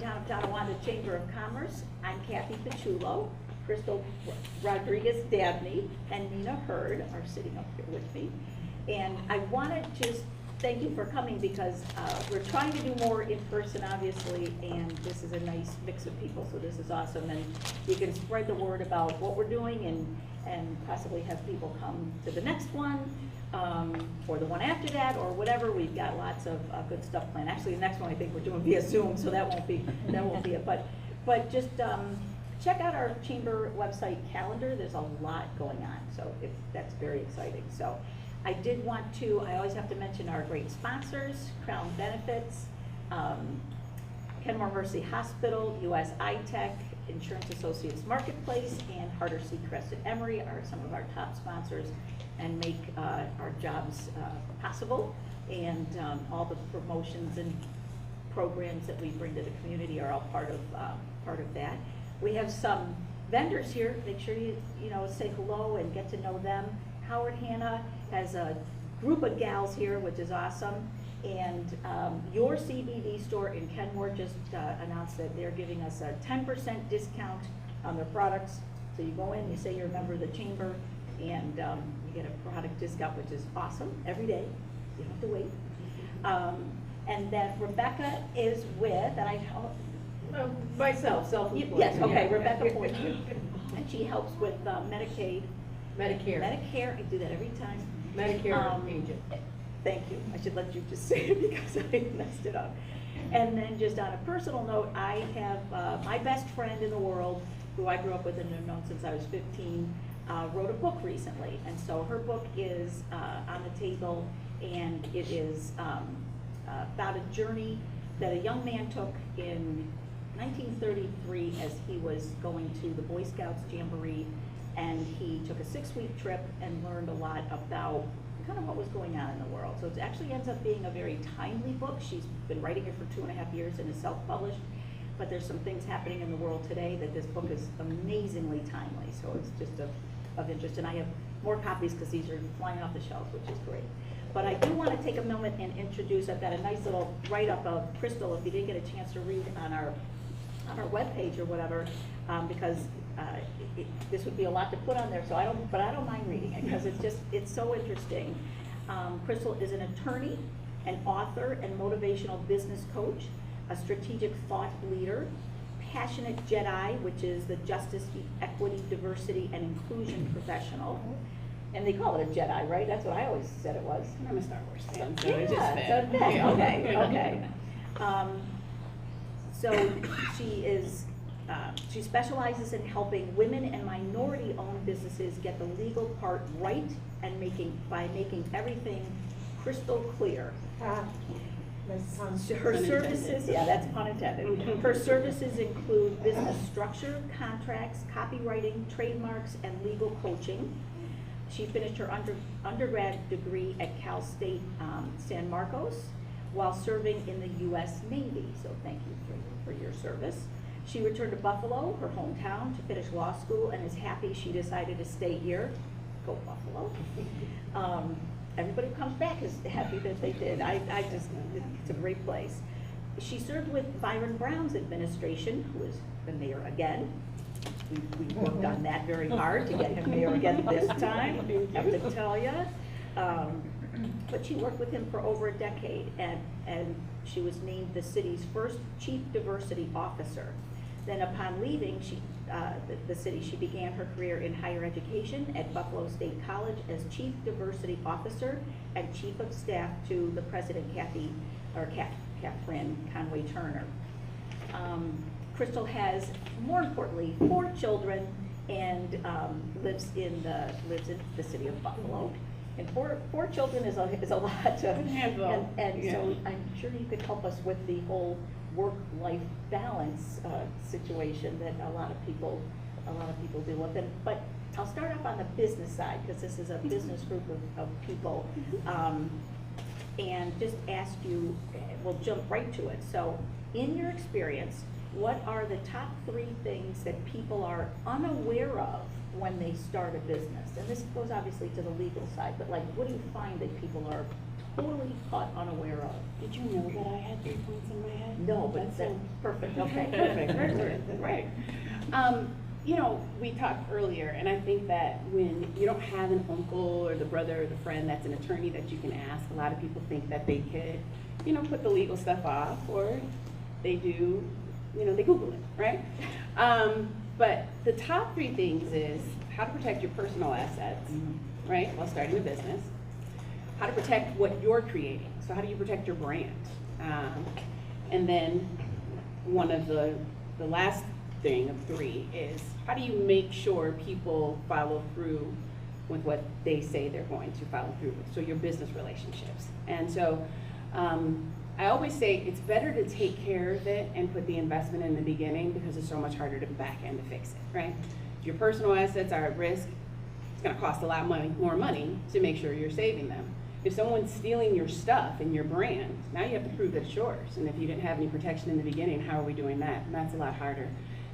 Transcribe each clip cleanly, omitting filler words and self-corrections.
Town of Tonawanda Chamber of Commerce. I'm Cathy Piciulo. Crystal Rodriguez-Dabney and Nina Hurd are sitting up here with me. And I want to just thank you for coming because we're trying to do more in person, obviously, and this is a nice mix of people, so this is awesome. And you can spread the word about what we're doing and possibly have people come to the next one, or the one after that, or whatever. We've got lots of good stuff planned. Actually, the next one I think we're doing via Zoom, so that won't be it. But just check out our chamber website calendar. There's a lot going on, so that's very exciting. So I did want to, I always have to mention our great sponsors, Crown Benefits, Kenmore Mercy Hospital, US iTech, Insurance Associates Marketplace, and Harder Seacrest at Emory are some of our top sponsors and make our jobs possible. And all the promotions and programs that we bring to the community are all part of that. We have some vendors here. Make sure you say hello and get to know them. Howard Hanna has a group of gals here, which is awesome. And Your CBD store in Kenmore just announced that they're giving us a 10% discount on their products. So you go in, you say you're a member of the chamber, and you get a product discount, which is awesome every day. You don't have to wait. And then Rebecca is with, and I help myself. Yes, okay, yeah. Rebecca Pointer, and she helps with Medicare. I do that every time. Medicare agent. Thank you. I should let you just say it because I messed it up. And then just on a personal note, I have my best friend in the world, who I grew up with and have known since I was 15, wrote a book recently. And so her book is on the table, and it is about a journey that a young man took in 1933 as he was going to the Boy Scouts Jamboree, and he took a 6-week trip and learned a lot about kind of what was going on in the world. So it actually ends up being a very timely book. She's been writing it for 2.5 years and is self-published, but there's some things happening in the world today that this book is amazingly timely, so it's just of interest. And I have more copies because these are flying off the shelves, which is great. But I do want to take a moment and introduce, I've got a nice little write-up of Crystal, if you didn't get a chance to read on our webpage or whatever, because this would be a lot to put on there, so I don't mind reading it because it's so interesting. Crystal is an attorney, an author, and motivational business coach, a strategic thought leader, passionate Jedi, which is the justice, equity, diversity, and inclusion professional. And they call it a Jedi, right? That's what I always said it was. I'm a Star Wars fan, so yeah, it's just fair. Okay. So she specializes in helping women and minority-owned businesses get the legal part right and by making everything crystal clear. Her services, yeah, that's pun intended. Her services include business structure, contracts, copywriting, trademarks, and legal coaching. She finished her undergrad degree at Cal State San Marcos while serving in the U.S. Navy, so thank you for your service. She returned to Buffalo, her hometown, to finish law school, and is happy she decided to stay here. Go Buffalo. Everybody who comes back is happy that they did. It's a great place. She served with Byron Brown's administration, who is the mayor again. We worked on that very hard to get him mayor again this time, I have to tell you. But she worked with him for over a decade, and she was named the city's first chief diversity officer. Then upon leaving the city, she began her career in higher education at Buffalo State College as chief diversity officer and chief of staff to the president, Catherine Conway Turner. Crystal has, more importantly, 4 children and lives in the city of Buffalo. And four children is a lot to handle. And yeah. So I'm sure you could help us with the whole work-life balance situation that a lot of people deal with. But I'll start off on the business side because this is a business group of people, and just ask you. We'll jump right to it. So, in your experience, what are the top 3 things that people are unaware of when they start a business? And this goes obviously to the legal side, but like, what do you find that people are totally caught unaware of? Did you know that I had 3 points in my head? No, but that's so perfect, okay. perfect, very good, right. You know, we talked earlier, and I think that when you don't have an uncle or the brother or the friend that's an attorney that you can ask, a lot of people think that they could, you know, put the legal stuff off, or they do, you know, they Google it, right? But the top 3 things is how to protect your personal assets, right, while starting a business, how to protect what you're creating, so how do you protect your brand, and then one of the last thing of 3 is how do you make sure people follow through with what they say they're going to follow through with, so your business relationships. And so I always say it's better to take care of it and put the investment in the beginning, because it's so much harder to back end to fix it, right? If your personal assets are at risk, it's gonna cost a lot more money to make sure you're saving them. If someone's stealing your stuff and your brand, now you have to prove that it's yours. And if you didn't have any protection in the beginning, how are we doing that? And that's a lot harder.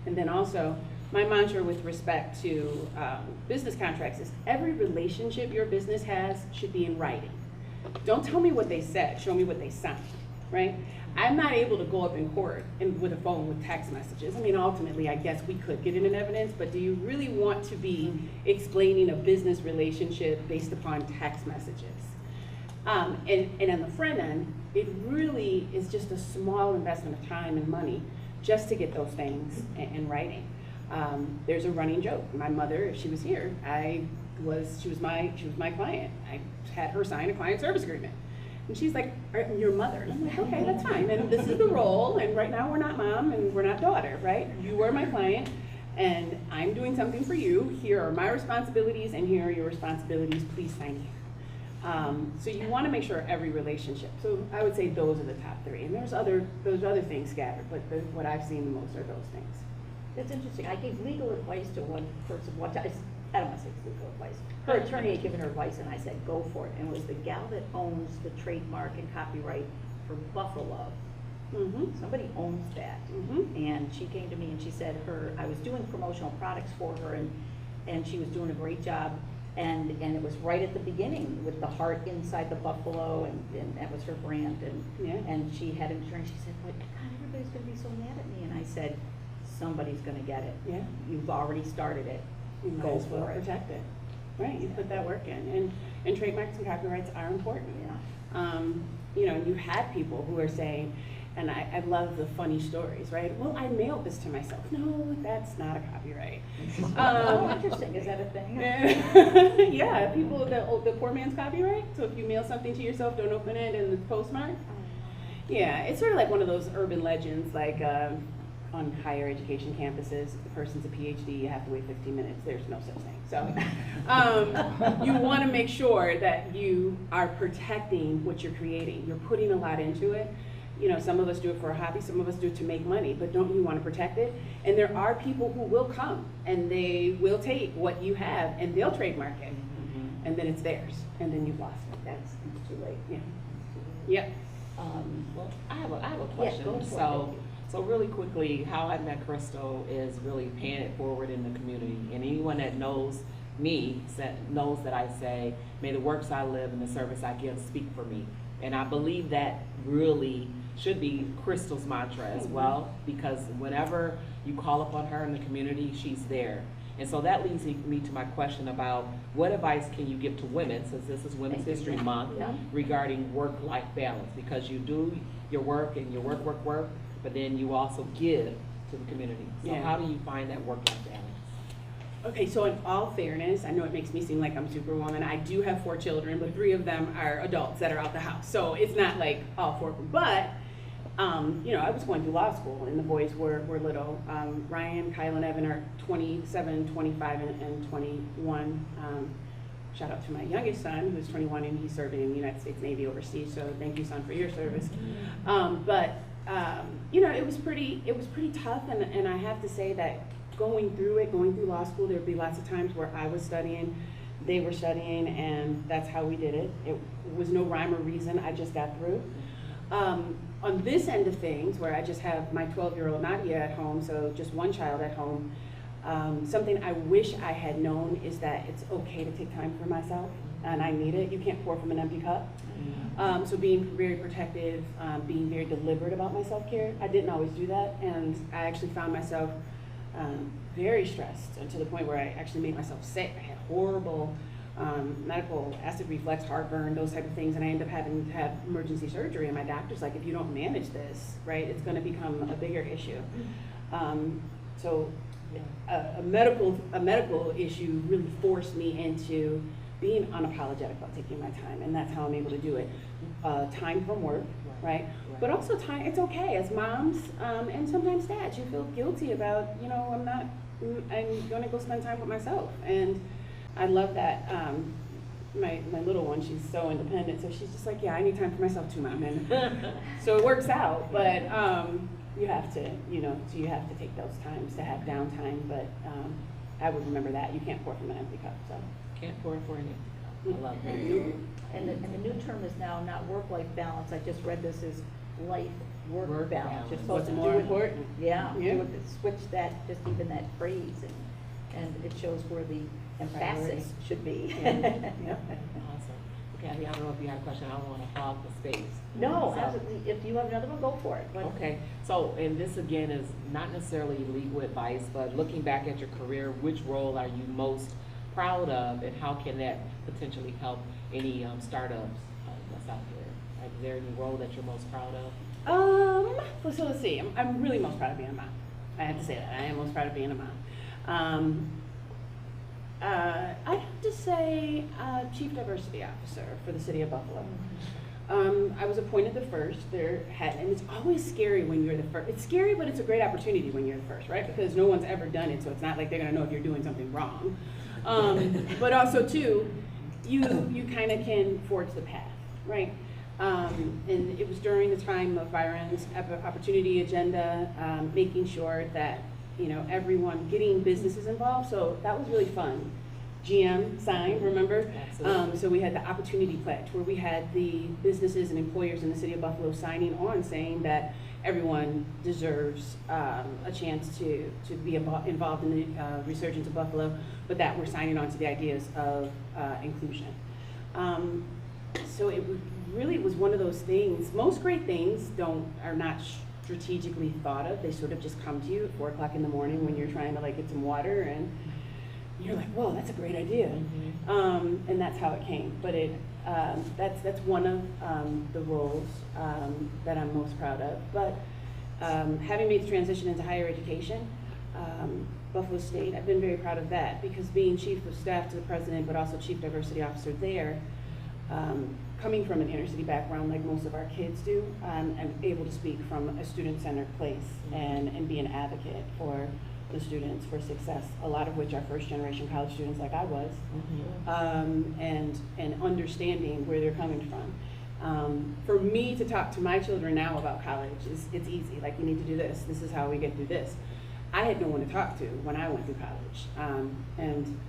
And then also, my mantra with respect to business contracts is every relationship your business has should be in writing. Don't tell me what they said, show me what they signed, right? I'm not able to go up in court and with a phone with text messages. I mean, ultimately, I guess we could get it in evidence, but do you really want to be explaining a business relationship based upon text messages? And on the front end, it really is just a small investment of time and money just to get those things in writing. There's a running joke. My mother, if she was here, she was my client. I had her sign a client service agreement. And she's like, your mother. And I'm like, okay, that's fine. And this is the role, and right now we're not mom and we're not daughter, right? You are my client, and I'm doing something for you. Here are my responsibilities, and here are your responsibilities. Please sign here. So you want to make sure every relationship. So I would say those are the top 3. And there's other things scattered, but what I've seen the most are those things. That's interesting. I gave legal advice to one person one time. I don't want to say it's legal advice. Her attorney had given her advice, and I said, go for it. And it was the gal that owns the trademark and copyright for Buffalo. Somebody owns that. And she came to me and she said I was doing promotional products for her, and she was doing a great job. And it was right at the beginning with the heart inside the buffalo, and that was her brand. And she had an attorney. She said, "But God, everybody's going to be so mad at me." And I said, "Somebody's going to get it. Yeah, you've already started it. You might Go as well for it. protect it. Right, you put that work in, and trademarks and copyrights are important. Yeah. You know, you had people who are saying, and I love the funny stories, right? Well, I mailed this to myself. No, that's not a copyright. Oh, interesting. Is that a thing? Yeah, people, the poor man's copyright. So if you mail something to yourself, don't open it and it's postmarked. Yeah, it's sort of like one of those urban legends, like on higher education campuses, if the person's a PhD, you have to wait 15 minutes. There's no such thing. So you want to make sure that you are protecting what you're creating. You're putting a lot into it. You know, some of us do it for a hobby, some of us do it to make money, but don't you want to protect it? And there are people who will come and they will take what you have and they'll trademark it, and then it's theirs, and then you've lost it. That's too late. Yeah. Yep. Well, I have a Yeah, question. go for it. So really quickly, how I met Crystal is really paying it forward in the community. And anyone that knows me knows that I say, may the works I live and the service I give speak for me. And I believe that really should be Crystal's mantra as well, because whenever you call upon her in the community, she's there. And so that leads me to my question about what advice can you give to women, since this is Women's History Month, regarding work-life balance, because you do your work and you work, but then you also give to the community. So how do you find that work-life balance? Okay, so in all fairness, I know it makes me seem like I'm Superwoman. I do have 4 children, but 3 of them are adults that are out the house. So it's not like all 4 of them. But, you know, I was going through law school and the boys were little. Ryan, Kyle, and Evan are 27, 25, and 21. Shout out to my youngest son, who's 21, and he's serving in the United States Navy overseas. So thank you, son, for your service. You know, it was pretty tough, and I have to say that going through law school, there would be lots of times where I was studying, they were studying, and that's how we did it. It was no rhyme or reason, I just got through. On this end of things, where I just have my 12-year-old Nadia at home, so just one child at home, Something I wish I had known is that it's okay to take time for myself, and I need it. You can't pour from an empty cup. So being very protective, being very deliberate about my self-care. I didn't always do that, and I actually found myself very stressed, and to the point where I actually made myself sick. I had horrible medical acid reflux, heartburn, those type of things, and I ended up having to have emergency surgery, and my doctor's like, if you don't manage this, right, it's gonna become a bigger issue. So a medical issue really forced me into being unapologetic about taking my time, and that's how I'm able to do it. Time from work, right? But also time, it's okay, as moms, and sometimes dads, you feel guilty about, you know, I'm gonna go spend time with myself. And I love that, my little one, she's so independent, so she's just like, yeah, I need time for myself too, Mom. And so it works out, but you have to, you know, so you have to take those times to have downtime, but I would remember that. You can't pour from an empty cup, so. Can't pour for an empty cup. I love that. And the new term is now not work-life balance. I just read this as life-work Work balance. balance. You're What's supposed to more do it. important? Yeah, Yeah. do it, switch that, just even that phrase, and it shows where the emphasis Priority. should be. Yeah. Awesome. Kathy, I don't know if you had a question. I don't want to hog the space. No, So- absolutely. If you have another one, go for it. But Okay, so, and this again is not necessarily legal advice, but looking back at your career, which role are you most proud of, and how can that potentially help any startups that's out there? Is there any role that you're most proud of? Well, so let's see. I'm really most proud of being a mom. I have to say that. I am most proud of being a mom. I'd have to say Chief Diversity Officer for the City of Buffalo. I was appointed the first. And it's always scary when you're the first. It's scary, but it's a great opportunity when you're the first, right? Because no one's ever done it, so it's not like they're gonna know if you're doing something wrong. But also too, you kind of can forge the path, right? And it was during the time of Byron's opportunity agenda, making sure that, you know, everyone getting businesses involved. So that was really fun. GM signed, remember? Absolutely. So we had the opportunity pledge where we had the businesses and employers in the city of Buffalo signing on, saying that everyone deserves a chance to be involved in the resurgence of Buffalo, but that we're signing on to the ideas of inclusion. So it really was one of those things. Most great things are not strategically thought of. They sort of just come to you at 4 o'clock in the morning when you're trying to like get some water, and you're like, whoa, that's a great idea. And that's how it came. But that's one of the roles that I'm most proud of. But having made the transition into higher education, Buffalo State, I've been very proud of that, because being Chief of Staff to the President, but also Chief Diversity Officer there, coming from an inner city background like most of our kids do, I'm able to speak from a student-centered place and be an advocate for the students for success, a lot of which are first-generation college students like I was, and understanding where they're coming from. For me to talk to my children now about college, it's easy. Like, you need to do this. This is how we get through this. I had no one to talk to when I went through college, and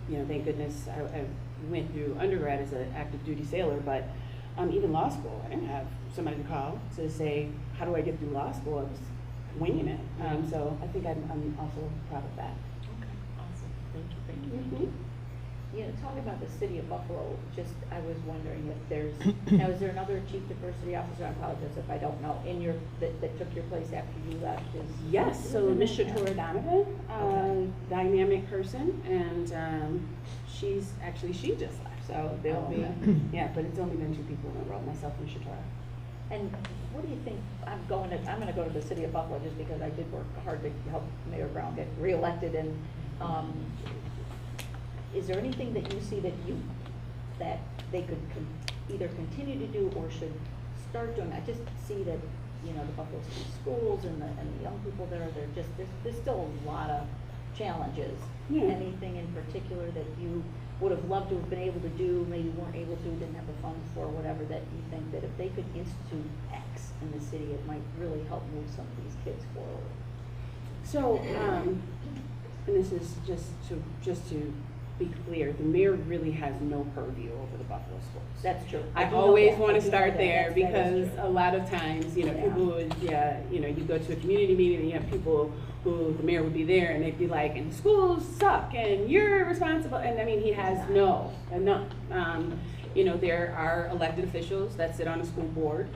you know, thank goodness I went through undergrad as an active duty sailor, but even law school, I didn't have somebody to call to say, how do I get through law school? I was winging it. So I think I'm also proud of that. Okay, awesome. Thank you. you know, talking about the city of Buffalo, I was wondering if there's, now is there another chief diversity officer, I apologize if I don't know, that took your place after you left? Yes, so Ms. Shatura Donovan, dynamic person, and she just left, so there'll be, yeah, but it's only been 2 people in a row, myself and Shatura. And what do you think, I'm gonna go to the city of Buffalo just because I did work hard to help Mayor Brown get reelected, and is there anything that you see that they could either continue to do or should start doing? I just see that, you know, the Buffalo City schools and the young people there, there's still a lot of challenges. Yeah. Anything in particular that you would have loved to have been able to do, maybe weren't able to, didn't have the funds for, whatever, that you think that if they could institute X in the city, it might really help move some of these kids forward? So, and this is just to be clear, the mayor really has no purview over the Buffalo schools. That's true. I do know always that. want I to do know start that. there That is because true. a lot of times, you know, Yeah. people would, you know, you go to a community meeting and you have people who the mayor would be there and they'd be like, and schools suck and you're responsible. And I mean, he has none. You know, there are elected officials that sit on a school board.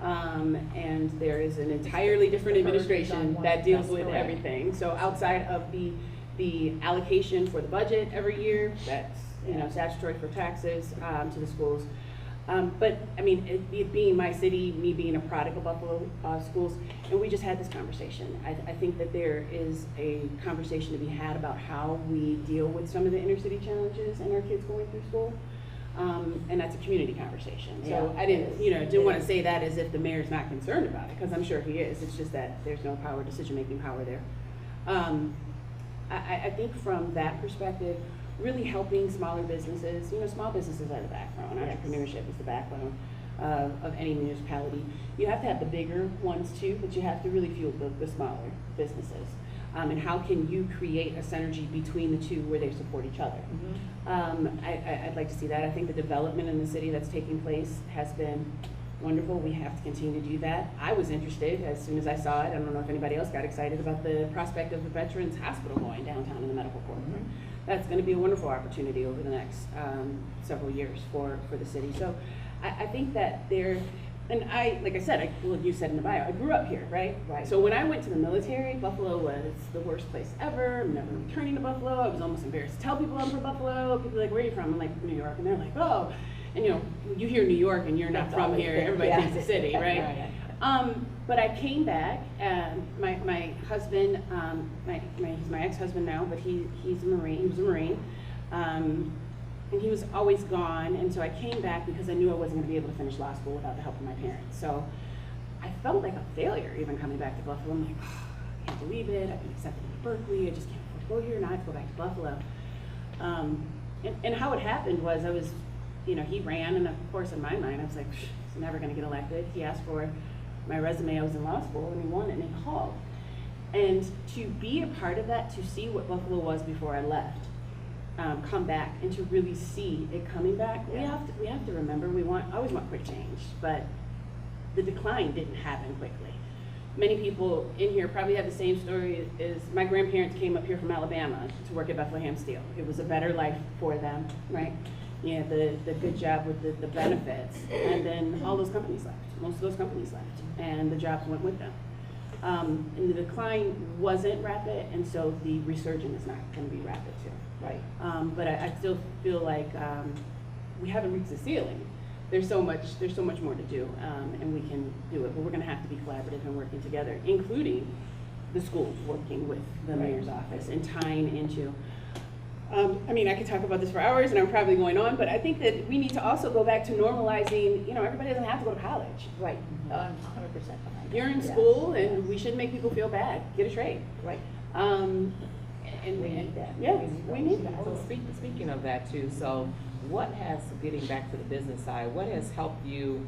And there is an entirely different administration that deals with everything. So outside of the allocation for the budget every year, that's, you know, statutory for taxes to the schools. But I mean, it being my city, me being a product of Buffalo schools, and we just had this conversation. I think that there is a conversation to be had about how we deal with some of the inner city challenges and our kids going through school. And that's a community conversation. So I didn't want to say that as if the mayor's not concerned about it, because I'm sure he is. It's just that there's no decision-making power there. I think from that perspective, really helping smaller businesses, you know, small businesses are the backbone. Entrepreneurship is the backbone of any municipality. You have to have the bigger ones too, but you have to really fuel the smaller businesses. And how can you create a synergy between the two where they support each other? I'd like to see that. I think the development in the city that's taking place has been wonderful. We have to continue to do that. I was interested as soon as I saw it. I don't know if anybody else got excited about the prospect of the Veterans Hospital going downtown in the medical corridor. That's going to be a wonderful opportunity over the next several years for the city. So I think that there, and like I said, well, you said in the bio, I grew up here, right? Right. So when I went to the military, Buffalo was the worst place ever. I'm never returning to Buffalo. I was almost embarrassed to tell people I'm from Buffalo. People are like, where are you from? I'm like, New York. And they're like, oh. And you know, you hear New York and you're not from here. Everybody thinks the city, right? But I came back, and my husband, he's my ex-husband now, but he's a Marine. He was a Marine. And he was always gone, and so I came back because I knew I wasn't going to be able to finish law school without the help of my parents. So I felt like a failure even coming back to Buffalo. I'm like, oh, I can't believe it. I've been accepted to Berkeley. I just can't afford to go here. Now I have to go back to Buffalo. And how it happened was I was, you know, he ran, and of course in my mind I was like, he's never going to get elected. He asked for my resume. I was in law school, and he won it, and he called. And to be a part of that, to see what Buffalo was before I left, come back and to really see it coming back. We have to remember I always want quick change, but the decline didn't happen quickly. Many people in here probably have the same story as my grandparents came up here from Alabama to work at Bethlehem Steel. It was a better life for them, right? Yeah, the good job with the benefits, and then all those companies left. Most of those companies left, and the jobs went with them. And the decline wasn't rapid, and so the resurgence is not going to be rapid too. Right. But I still feel like we haven't reached the ceiling. There's so much more to do, and we can do it. But we're going to have to be collaborative and working together, including the schools working with the mayor's office and tying into. I mean, I could talk about this for hours, and I'm probably going on, but I think that we need to also go back to normalizing. You know, everybody doesn't have to go to college. Right. 100% behind. You're in school, and we shouldn't make people feel bad. Get a trade. Right. And we need that. Yes, we need that. So speaking of that too, so what has, getting back to the business side, what has helped you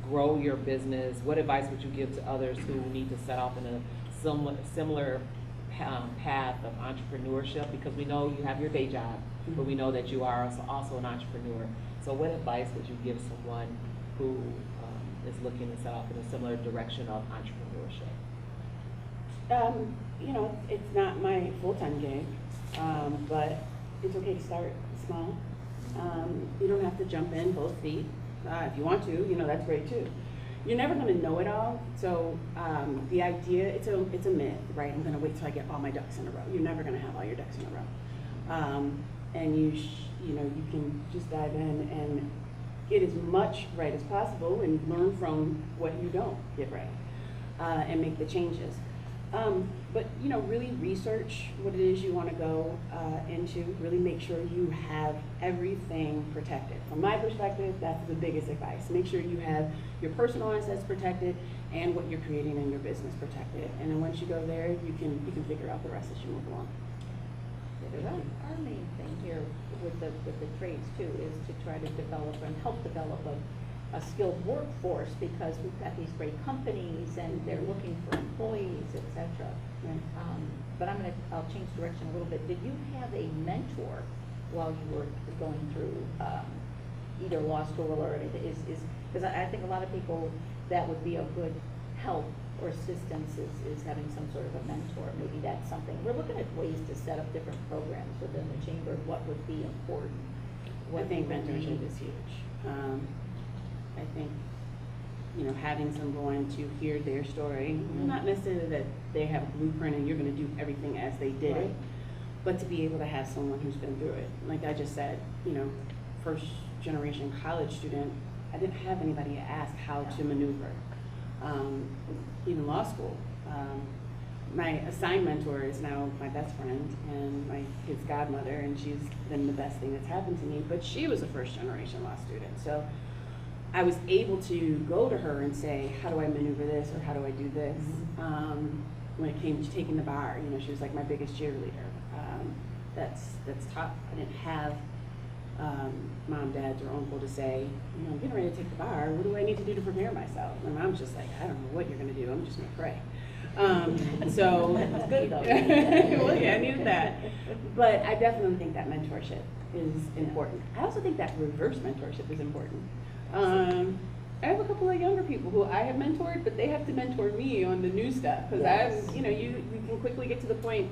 grow your business? What advice would you give to others who need to set off in a similar path of entrepreneurship? Because we know you have your day job, but we know that you are also an entrepreneur. So what advice would you give someone who is looking to set off in a similar direction of entrepreneurship? You know, it's not my full-time gig, but it's okay to start small. You don't have to jump in both feet. If you want to, you know, that's great too. You're never going to know it all. So the idea, it's a myth, right? I'm going to wait till I get all my ducks in a row. You're never going to have all your ducks in a row. And you know, you can just dive in and get as much right as possible and learn from what you don't get right, and make the changes. But you know, really research what it is you want to go into. Really make sure you have everything protected. From my perspective, that's the biggest advice. Make sure you have your personal assets protected and what you're creating in your business protected. And then once you go there, you can figure out the rest as you move along. Our main thing here with the trades too is to try to develop and help develop a skilled workforce, because we've got these great companies and they're looking for employees, etc. Right. But I'll change direction a little bit. Did you have a mentor while you were going through either law school or because I think a lot of people, that would be a good help or assistance is having some sort of a mentor. Maybe that's something. We're looking at ways to set up different programs within the chamber of what would be important. I think mentorship is huge. I think, you know, having someone to hear their story, not necessarily that they have a blueprint and you're going to do everything as they did it, but to be able to have someone who's been through it. Like I just said, you know, first generation college student, I didn't have anybody to ask how to maneuver. Even law school. My assigned mentor is now my best friend and my kid's godmother, and she's been the best thing that's happened to me, but she was a first generation law student. So I was able to go to her and say, how do I maneuver this, or how do I do this? When it came to taking the bar, you know, she was like my biggest cheerleader. That's tough. I didn't have mom, dads, or uncle to say, you know, I'm getting ready to take the bar. What do I need to do to prepare myself? My mom's just like, I don't know what you're going to do. I'm just going to pray. So That's good though. well, yeah, I needed that. But I definitely think that mentorship is important. I also think that reverse mentorship is important. I have a couple of younger people who I have mentored, but they have to mentor me on the new stuff, because I'm, you know, you can quickly get to the point.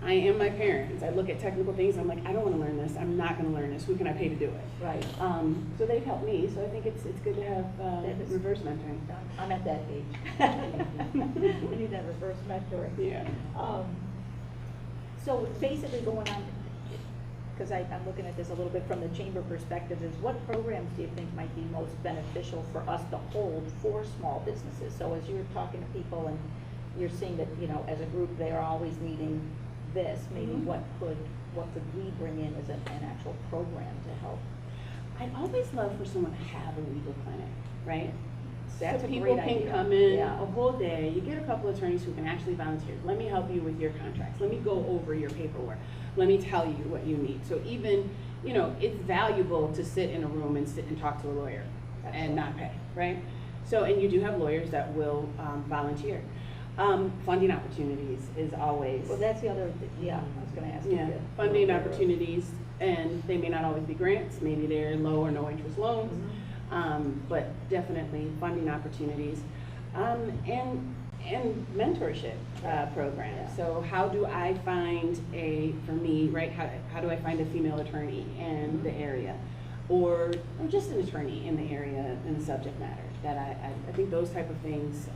I am my parents. I look at technical things. I'm like, I don't want to learn this. I'm not going to learn this. Who can I pay to do it? Right. So they've helped me. So I think it's good to have reverse mentoring. I'm at that age. I need that reverse mentoring. Yeah. So basically going on, because I'm looking at this a little bit from the chamber perspective, is what programs do you think might be most beneficial for us to hold for small businesses? So as you're talking to people and you're seeing that, you know, as a group, they are always needing this, maybe what could we bring in as an actual program to help? I'd always love for someone to have a legal clinic, right? That's so a people great can idea. come in Yeah. a whole day. You get a couple of attorneys who can actually volunteer. Let me help you with your contracts. Let me go over your paperwork. Let me tell you what you need. So even, you know, it's valuable to sit in a room and sit and talk to a lawyer and not pay, right? So, and you do have lawyers that will volunteer. Funding opportunities is always. Well, that's the other, I was going to ask you. Yeah, funding opportunities, and they may not always be grants. Maybe they're low or no interest loans. But definitely funding opportunities, and mentorship programs. So how do I find for me, right, how do I find a female attorney in the area, or just an attorney in the area in the subject matter? That I think those type of things,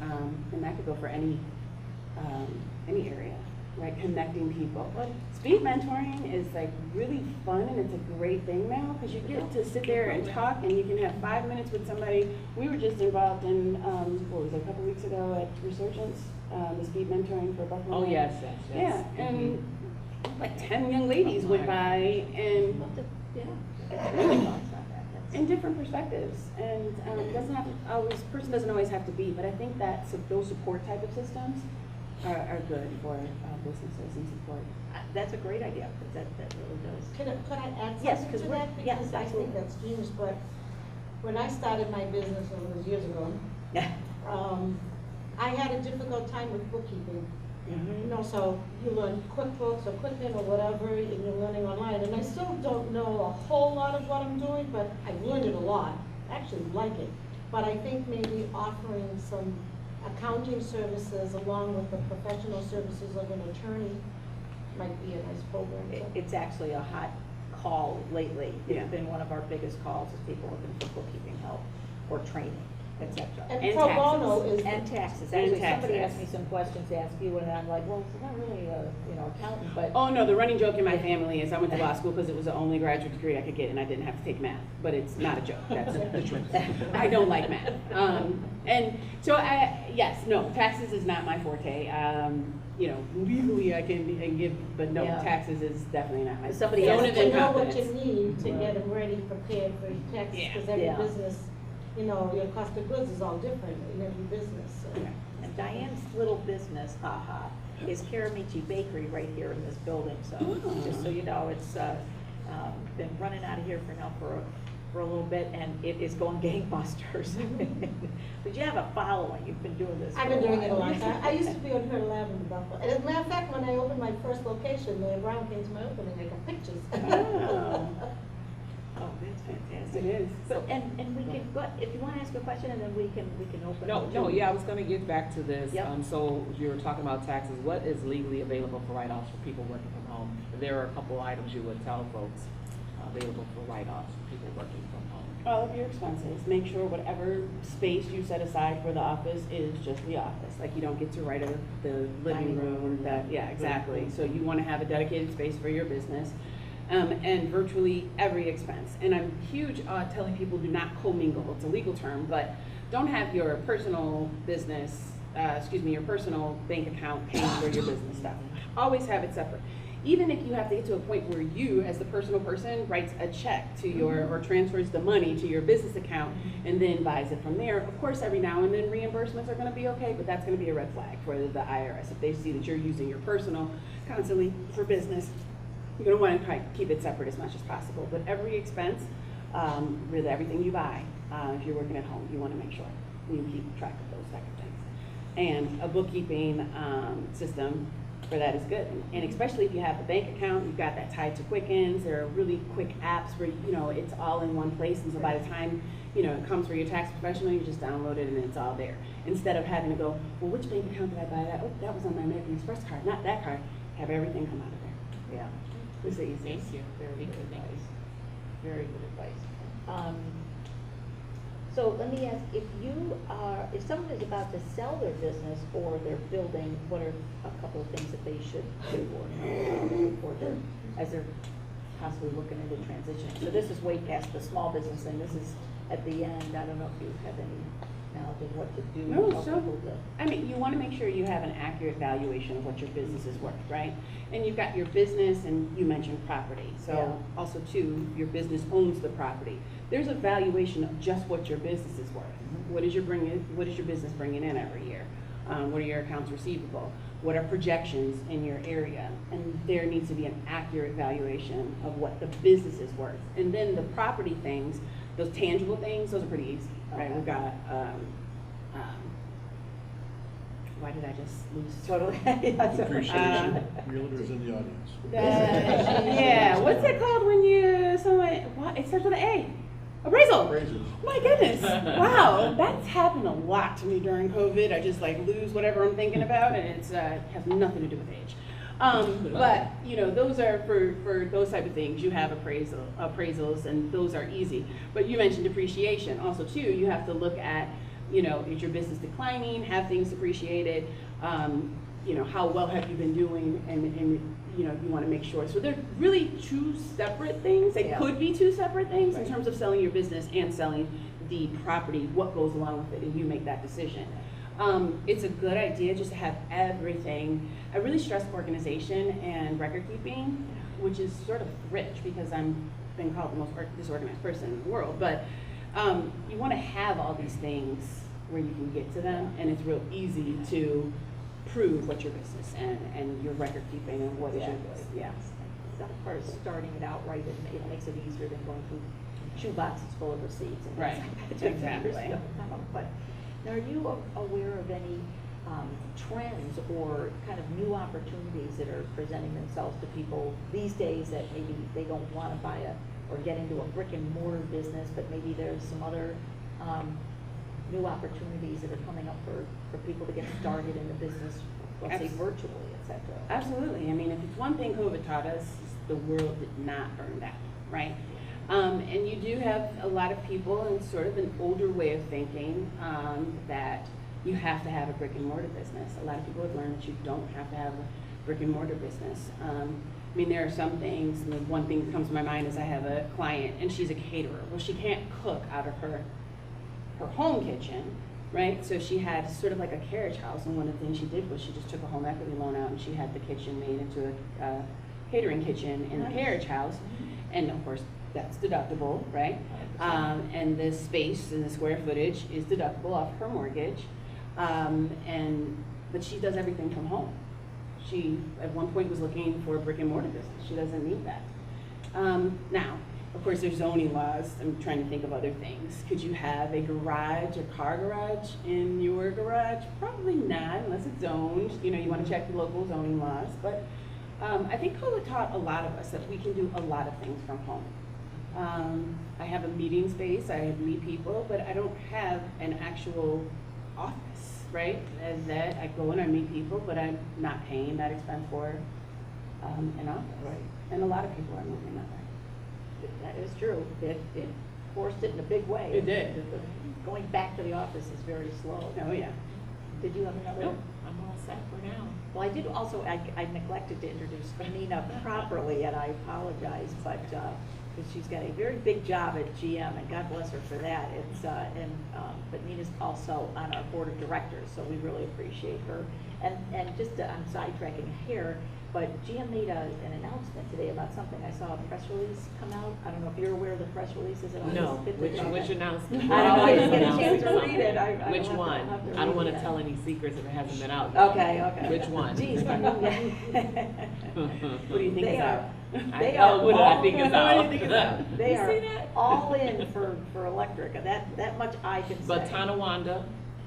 and that could go for any area, right, connecting people. Speed mentoring is like really fun, and it's a great thing now, because you get to sit there and talk, and you can have 5 minutes with somebody. We were just involved in, what was it, a couple weeks ago at Resurgence, the speed mentoring for Buffalo. Oh, yes. Yeah, and like 10 young ladies went by, and in different perspectives, and doesn't have to always, person doesn't always have to be, but I think that those support type of systems are good for businesses and support. That's a great idea, because that really does. Could I add Yes, something 'cause to we're- that? yes, Because I absolutely. think that's genius, but when I started my business, it was years ago, I had a difficult time with bookkeeping. You know, so you learn QuickBooks or QuickBooks or whatever, and you're learning online, and I still don't know a whole lot of what I'm doing, but I've learned it a lot. I actually like it. But I think maybe offering some accounting services along with the professional services of an attorney might be a nice program. It's actually a hot call lately. It's Yeah. been one of our biggest calls, is people looking for bookkeeping help or training, etc. And And pro bono taxes. is. And taxes. And Actually, somebody taxes. asked me some questions to ask you, and I'm like, well, it's not really a, accountant, but. Oh no, the running joke in my family is I went to law school because it was the only graduate degree I could get, and I didn't have to take math. But it's not a joke. That's the truth. I don't like math. And so taxes is not my forte. Legally I can give, but no, Yeah. taxes is definitely not my. Somebody zone asked of To know what you incompetence. need to get them ready, prepared for your taxes, Yeah. because every Yeah. business, your cost of goods is all different in every business, so. Yeah. And Diane's little business, is Caramici Bakery right here in this building. So just so you know, it's been running out of here for a little bit, and it is going gangbusters. But you have a following. You've been doing this. I've for been doing it a while. long time. I used to be on her lab in Buffalo. And as a matter of fact, when I opened my first location, Mayor Brown came to my opening, I got pictures. Oh. Oh, that's fantastic. It is. So, and we can, but if you want to ask a question, and then we can open. No, up no, to- yeah, I was gonna get back to this. Yep. So you were talking about taxes. What is legally available for write-offs for people working from home? There are a couple items you would tell folks available for write-offs for people working from home. All of your expenses, make sure whatever space you set aside for the office is just the office. Like you don't get to write out the living Dining room, yeah, exactly. So you wanna have a dedicated space for your business. And virtually every expense. And I'm huge telling people do not commingle, it's a legal term, but don't have your personal business, your personal bank account paying for your business stuff. Always have it separate. Even if you have to get to a point where you, as the personal person, writes a check to your, or transfers the money to your business account and then buys it from there. Of course, every now and then reimbursements are gonna be okay, but that's gonna be a red flag for the IRS. If they see that you're using your personal constantly for business, you're gonna wanna try to keep it separate as much as possible. But every expense, really everything you buy, if you're working at home, you wanna make sure you keep track of those type of things. And a bookkeeping system for that is good. And especially if you have a bank account, you've got that tied to Quickens. There are really quick apps where, it's all in one place. And so by the time, it comes for your tax professional, you just download it and it's all there. Instead of having to go, well, which bank account did I buy that? Oh, that was on my American Express card, not that card. Have everything come out of there. Yeah. It's the easiest. Thank you. Very good advice. Very good advice. So let me ask, if someone is about to sell their business or their building, what are a couple of things that they should do as they're possibly looking into transitioning? So this is way past the small business thing. This is at the end. I don't know if you have any knowledge of what to do. No, help so, people to- you want to make sure you have an accurate valuation of what your business is worth, right? And you've got your business, and you mentioned property. So Yeah. also too, your business owns the property. There's a valuation of just what your business is worth. What is your business bringing in every year? What are your accounts receivable? What are projections in your area? And there needs to be an accurate valuation of what the business is worth. And then the property things, those tangible things, those are pretty easy, right? Okay. We've got, why did I just lose? Totally. Appreciation, realtors in the audience. Yeah, what's it called when what? It starts with an A. Appraisal. Appraisals. My goodness. Wow, that's happened a lot to me during COVID. I just lose whatever I'm thinking about, and it's has nothing to do with age. But those are for those type of things. You have appraisals, and those are easy. But you mentioned depreciation. Also, too, you have to look at is your business declining? Have things depreciated? How well have you been doing? And you want to make sure. So they're really two separate things. They could be two separate things in terms of selling your business and selling the property, what goes along with it, and you make that decision. It's a good idea just to have everything. I really stress organization and record keeping, which is sort of rich because I'm been called the most disorganized person in the world. But you want to have all these things where you can get to them, and it's real easy to prove what your business and your record keeping and what is your business. Yeah. That part of starting it out right, it makes it easier than going through shoe boxes full of receipts. And Right, exactly. But now, are you aware of any trends or kind of new opportunities that are presenting themselves to people these days that maybe they don't want to buy or get into a brick and mortar business, but maybe there's some other new opportunities that are coming up for people to get started in the business, let's say virtually, et cetera? Absolutely. If it's one thing COVID taught us, the world did not burn down, right? And you do have a lot of people in sort of an older way of thinking that you have to have a brick and mortar business. A lot of people have learned that you don't have to have a brick and mortar business. There are some things, and one thing that comes to my mind is I have a client and she's a caterer. Well, she can't cook out of her home kitchen, right? So she had sort of like a carriage house, and one of the things she did was she just took a home equity loan out and she had the kitchen made into a catering kitchen in the carriage house. And of course, that's deductible, right? And the space and the square footage is deductible off her mortgage. But she does everything from home. She, at one point, was looking for a brick and mortar business. She doesn't need that. Now, of course, there's zoning laws. I'm trying to think of other things. Could you have a garage, a car garage in your garage? Probably not, unless it's zoned. You want to check the local zoning laws. But I think COVID taught a lot of us that we can do a lot of things from home. I have a meeting space, I meet people, but I don't have an actual office, right? And that I go and I meet people, but I'm not paying that expense for an office. Right. And a lot of people are moving that way. That is true. It forced it in a big way. It did. Going back to the office is very slow. Oh, yeah. Did you have another? Nope, I'm all set for now. Well, I did also, I neglected to introduce Nina properly, and I apologize, but, because she's got a very big job at GM, and God bless her for that. It's, but Nina's also on our board of directors, so we really appreciate her. And just, I'm sidetracking here, but GM made an announcement today about something. I saw a press release come out. I don't know if you're aware of the press releases at all. No, which announcement? I don't know, I didn't get a chance to read it. Which one? I don't want to tell any secrets if it hasn't been out. Okay. Which one? Geez, can What do you think is out? They are what do I think is out? What do you think is out? They You are see that? all in for electric, that much I can say. But Tonawanda,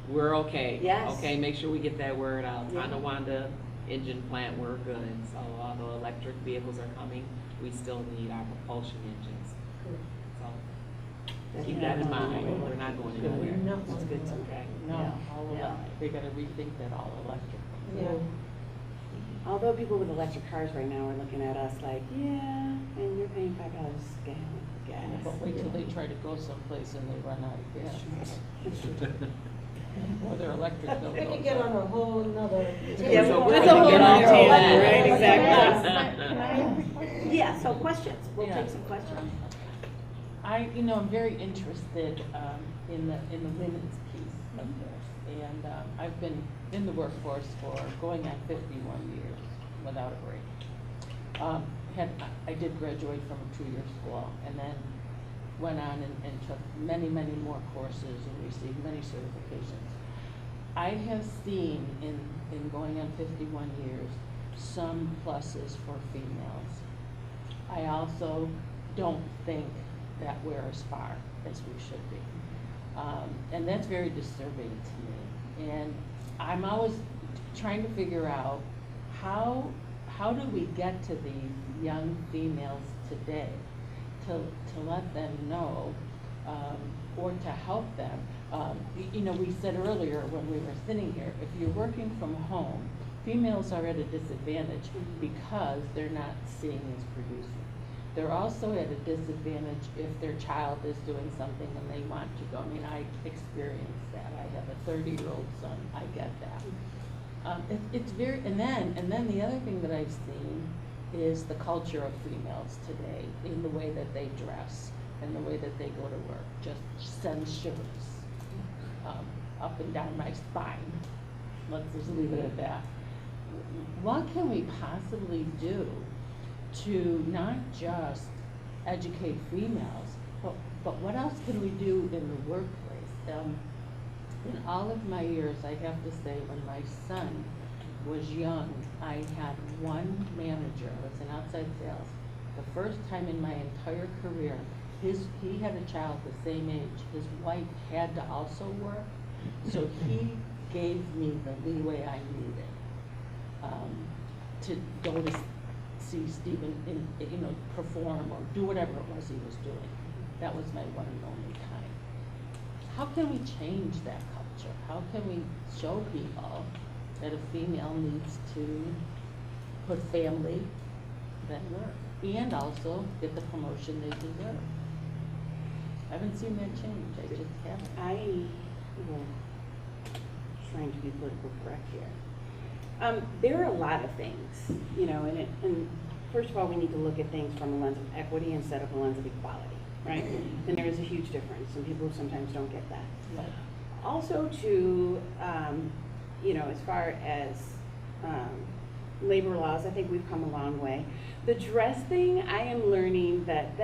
we're okay. Yes. Okay, make sure we get that word out. Yeah. Tonawanda engine plant, we're good. So although electric vehicles are coming, we still need our propulsion engines. So keep that in mind. We're not going anywhere. No. That's good to Okay. Yeah. No, all Yeah. they gotta rethink that all electric. Yeah. Although people with electric cars right now are looking at us like, yeah, and you're paying $5 a gallon for gas. But wait till they try to go someplace and they run out of gas. Or their electric bill We goes could get on up. a whole nother. Yeah, So we're we're gonna gonna get get on on to to that. Right, exactly. Yeah, so questions, we'll Yeah. take some questions. I'm very interested in the women's piece of this. And I've been in the workforce for going on 51 years without a break. I did graduate from a 2-year school and then went on and took many, many more courses and received many certifications. I have seen in going on 51 years some pluses for females. I also don't think that we're as far as we should be. And that's very disturbing to me. And I'm always trying to figure out how do we get to these young females today to let them know or to help them. We said earlier when we were sitting here, if you're working from home, females are at a disadvantage because they're not seeing as producing. They're also at a disadvantage if their child is doing something and they want to go. I mean, I experienced that. I have a 30-year-old son. I get that. It's very, and then the other thing that I've seen is the culture of females today in the way that they dress and the way that they go to work. Just sends shivers up and down my spine. Let's just leave it at that. What can we possibly do to not just educate females, but what else can we do in the workplace? In all of my years, I have to say, when my son was young, I had one manager, I was in outside sales. The first time in my entire career, he had a child the same age. His wife had to also work, so he gave me the leeway I needed to go to see Stephen perform or do whatever it was he was doing. That was my one and only time. How can we change that culture? How can we show people that a female needs to put family, then work, and also get the promotion they deserve? I haven't seen that change. I just haven't. Trying to be politically correct here. There are a lot of things, and first of all, we need to look at things from a lens of equity instead of a lens of equality, right? And there is a huge difference, and people sometimes don't get that. But also to, as far as labor laws, I think we've come a long way. The dress thing, I am learning that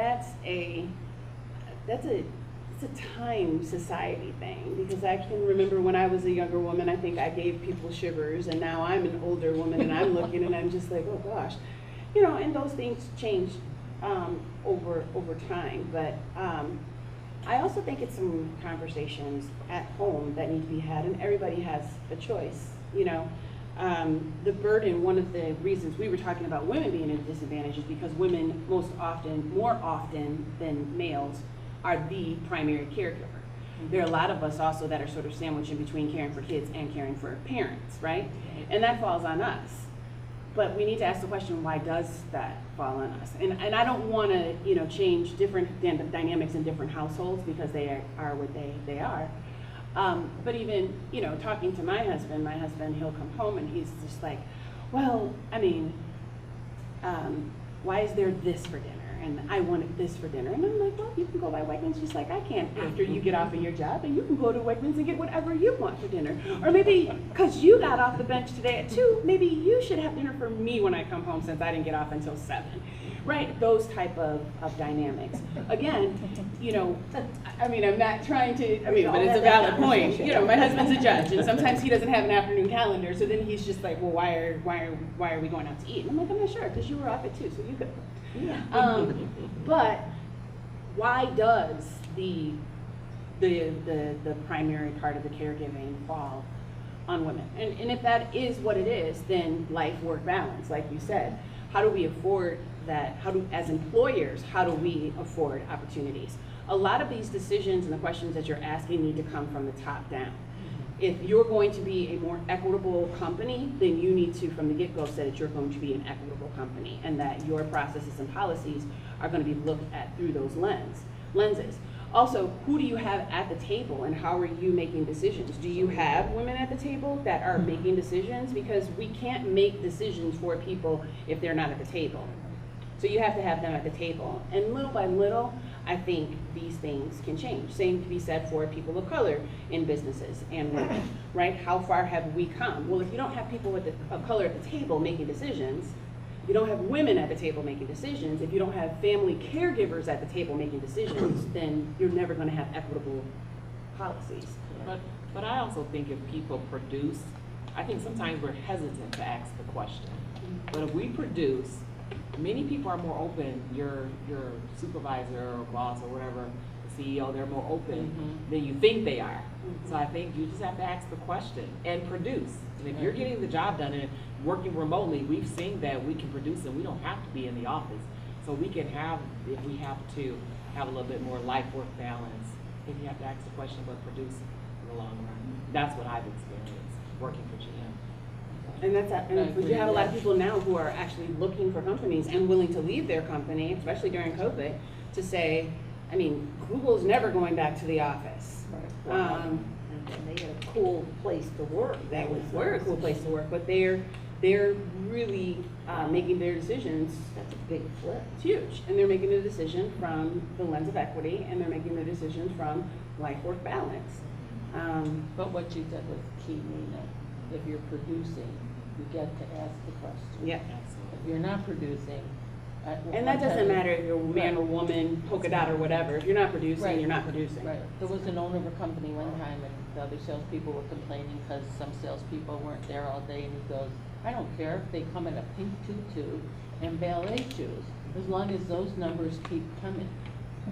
it's a time society thing, because I can remember when I was a younger woman, I think I gave people shivers, and now I'm an older woman and I'm looking and I'm just like, oh gosh, and those things change over time. But I also think it's some conversations at home that need to be had, and everybody has a choice. the burden, one of the reasons we were talking about women being at a disadvantage is because women more often than males, are the primary caregiver. There are a lot of us also that are sort of sandwiched in between caring for kids and caring for parents, right? And that falls on us. But we need to ask the question, why does that fall on us? And I don't want to, change different dynamics in different households because they are what they are. But even, talking to my husband, he'll come home and he's just like, well, I mean, why is there this for dinner? And I wanted this for dinner. And I'm like, well, you can go by Wegmans just like I can after you get off of your job, and you can go to Wegmans and get whatever you want for dinner. Or maybe because you got off the bench today at 2, maybe you should have dinner for me when I come home since I didn't get off until 7. Right? Those type of dynamics. Again, I mean, I'm not trying to, but it's a valid point. My husband's a judge, and sometimes he doesn't have an afternoon calendar, so then he's just like, well, why are we going out to eat? And I'm like, I'm not sure, because you were off at 2, so you could. Yeah. But why does the primary part of the caregiving fall on women? And if that is what it is, then life-work balance, like you said. How do we afford that? As employers, how do we afford opportunities? A lot of these decisions and the questions that you're asking need to come from the top down. If you're going to be a more equitable company, then you need to, from the get-go, say that you're going to be an equitable company and that your processes and policies are going to be looked at through those lenses. Also, who do you have at the table and how are you making decisions? Do you have women at the table that are making decisions? Because we can't make decisions for people if they're not at the table. So you have to have them at the table. And little by little, I think these things can change. Same to be said for people of color in businesses and women, right? How far have we come? Well, if you don't have people of color at the table making decisions, you don't have women at the table making decisions, if you don't have family caregivers at the table making decisions, then you're never going to have equitable policies. But I also think if people produce, I think sometimes we're hesitant to ask the question. But if we produce, many people are more open, your supervisor or boss or whatever, the CEO, they're more open than you think they are. So I think you just have to ask the question and produce. And if you're getting the job done and working remotely, we've seen that we can produce and we don't have to be in the office. So we can have, if we have to, have a little bit more life-work balance. If you have to ask the question, but produce in the long run. That's what I've experienced working for GM. And you have a lot of people now who are actually looking for companies and willing to leave their company, especially during COVID, to say, I mean, Google's never going back to the office. And they had a cool place to work. We're a cool place to work, but they're really making their decisions. That's a big flip. It's huge, and they're making a decision from the lens of equity, and they're making their decisions from life-work balance. But what you said was key, Nina. If you're producing, you get to ask the question. Yeah. If you're not producing, And that doesn't matter if you're a man or woman, polka dot or whatever. If you're not producing, Right. you're not producing. Right. There was an owner of a company one time, and the other salespeople were complaining because some salespeople weren't there all day, and he goes, I don't care if they come in a pink tutu and ballet shoes, as long as those numbers keep coming.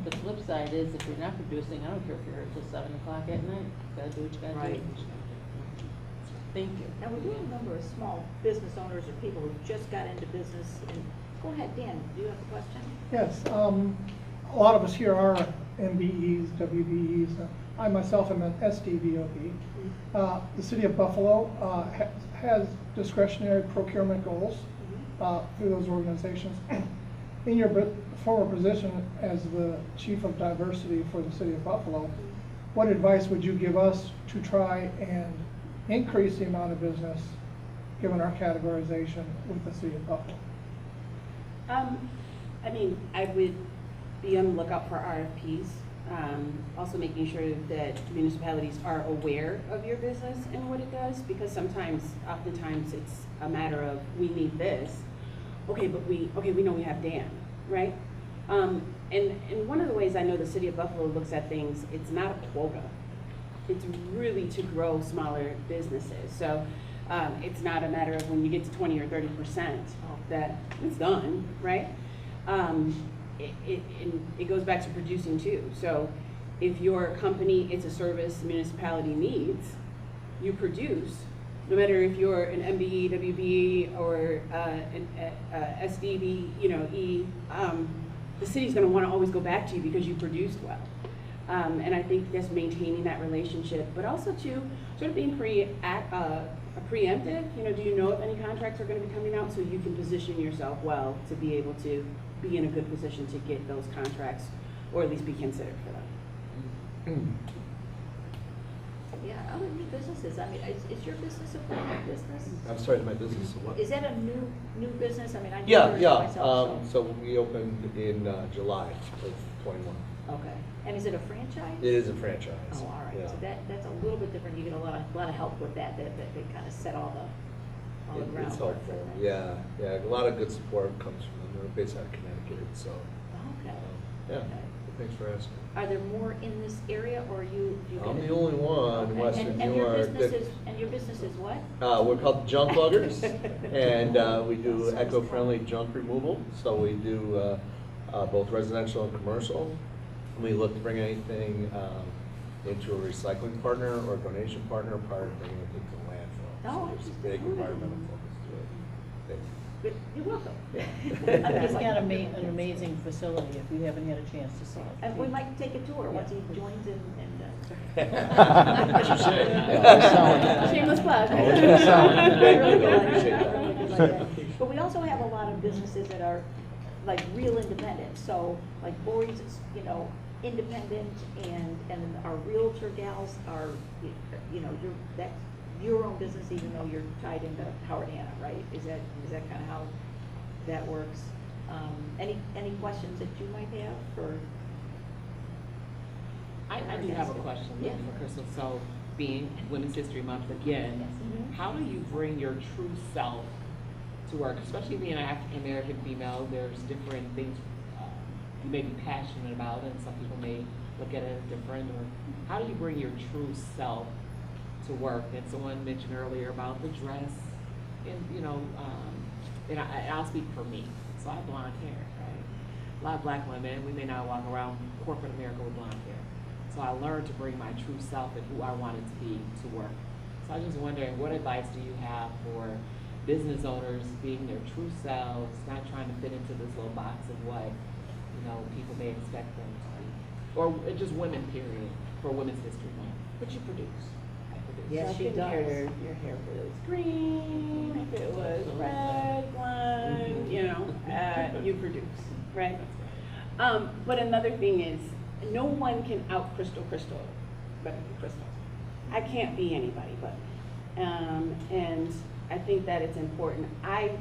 The flip side is, if you're not producing, I don't care if you're here till 7 o'clock at night, you gotta do what you gotta do. Thank you. Now, we do have a number of small business owners or people who just got into business. And go ahead, Dan, do you have a question? Yes, a lot of us here are MBEs, WBEs. I myself am an SDVOP. The city of Buffalo has discretionary procurement goals through those organizations. In your former position as the chief of diversity for the city of Buffalo, what advice would you give us to try and increase the amount of business, given our categorization with the city of Buffalo? I mean, I would be on the lookout for RFPs. Also making sure that municipalities are aware of your business and what it does, because oftentimes it's a matter of, we need this. Okay, but we know we have Dan, right? And one of the ways I know the city of Buffalo looks at things, it's not a quota. It's really to grow smaller businesses. So it's not a matter of when you get to 20 or 30% that it's done, right? It goes back to producing too. So if your company, it's a service municipality needs, you produce, no matter if you're an MBE, WBE, or an SDB, you know, E, the city's going to want to always go back to you because you produced well. And I think just maintaining that relationship, but also to sort of being preemptive. You know, do you know if any contracts are going to be coming out, so you can position yourself well to be able to be in a good position to get those contracts, or at least be considered for them. Yeah, other new businesses, I mean, is your business a brand new business? I'm sorry, my business is what? Is that a new business? I mean, I Yeah, know yeah, myself, so we opened in July of 21. Okay, and is it a franchise? It is a franchise. Oh, all right, yeah. so that's a little bit different, you get a lot of help with that they kind of set all the It's groundwork for helpful, that. yeah, a lot of good support comes from them, they're based out of Connecticut, so, Okay. yeah, Okay. thanks for asking. Are there more in this area, or do you I'm get the it? only one in Okay. Western And New your York. business is, and your business is what? We're called Junk Luggers, and we do Sounds eco-friendly junk removal. So we do both residential and commercial. And we look to bring anything into a recycling partner or donation partner prior to bringing anything to the landfill. Oh, So there's a big environmental focus to it. Thanks. Good. You're welcome. He's got an amazing facility, if you haven't had a chance to see it. And we might take a tour once he joins and As you say. Shameless plug. I really do like that. But we also have a lot of businesses that are like real independent, so like Boris is, you know, independent, and our realtor gals are, you know, that's your own business, even though you're tied into Howard Hanna, right? Is that kind of how that works? Any questions that you might have for? I do have a question Yeah. for Crystal. So, being Women's History Month again, Mhm. how do you bring your true self to work? Especially being an African American female, there's different things you may be passionate about, and some people may look at it different. Or how do you bring your true self to work? And someone mentioned earlier about the dress, and you know, and I'll speak for me. So I have blonde hair, right? A lot of black women, we may not walk around corporate America with blonde hair. So I learned to bring my true self and who I wanted to be to work. So I was just wondering, what advice do you have for business owners being their true selves, not trying to fit into this little box of what, you know, people may expect them to be? Or just women, period, for Women's History Month. What you produce? I produce. Yes, she does. Your hair was green, if it was red, blonde, you know, you produce, right? But another thing is, no one can out Crystal better than Crystal. I can't be anybody but. And I think that it's important. I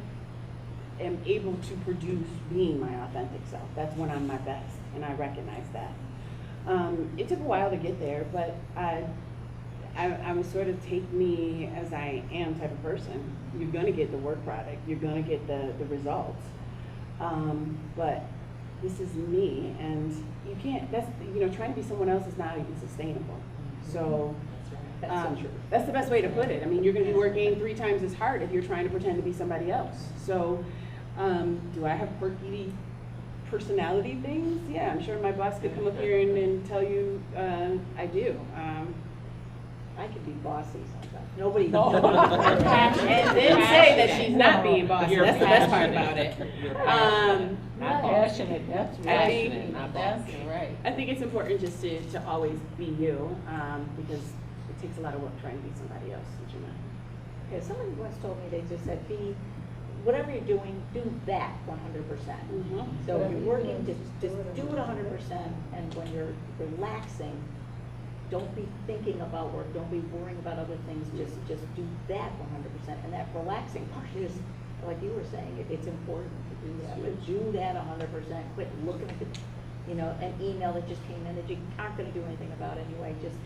am able to produce being my authentic self. That's when I'm my best, and I recognize that. It took a while to get there, but I'm sort of take me as I am type of person. You're gonna get the work product, you're gonna get the results. But this is me, and you can't, that's, you know, trying to be someone else is not even sustainable. So, That's so true. that's the best way to put it. I mean, you're gonna be working 3 times as hard if you're trying to pretend to be somebody else. So, do I have quirky personality things? Yeah, I'm sure my boss could come up here and tell you, I do. I could be bossy sometimes. Nobody. And then say that she's not being bossy. You're That's the best part passionate. about it. You're passionate. Not bossy. passionate, that's I right. think- Not That's bossy. right. I think it's important just to always be you, because it takes a lot of work trying to be somebody else that you're not. Yeah, somebody once told me, they just said, whatever you're doing, do that 100%. Mhm. So if you're working, just do it 100%, and when you're relaxing, don't be thinking about work, don't be worrying about other things, just do that 100%. And that relaxing part is, like you were saying, it's important to do that, but do that 100%. Quit looking at the, you know, an email that just came in that you aren't gonna do anything about anyway, just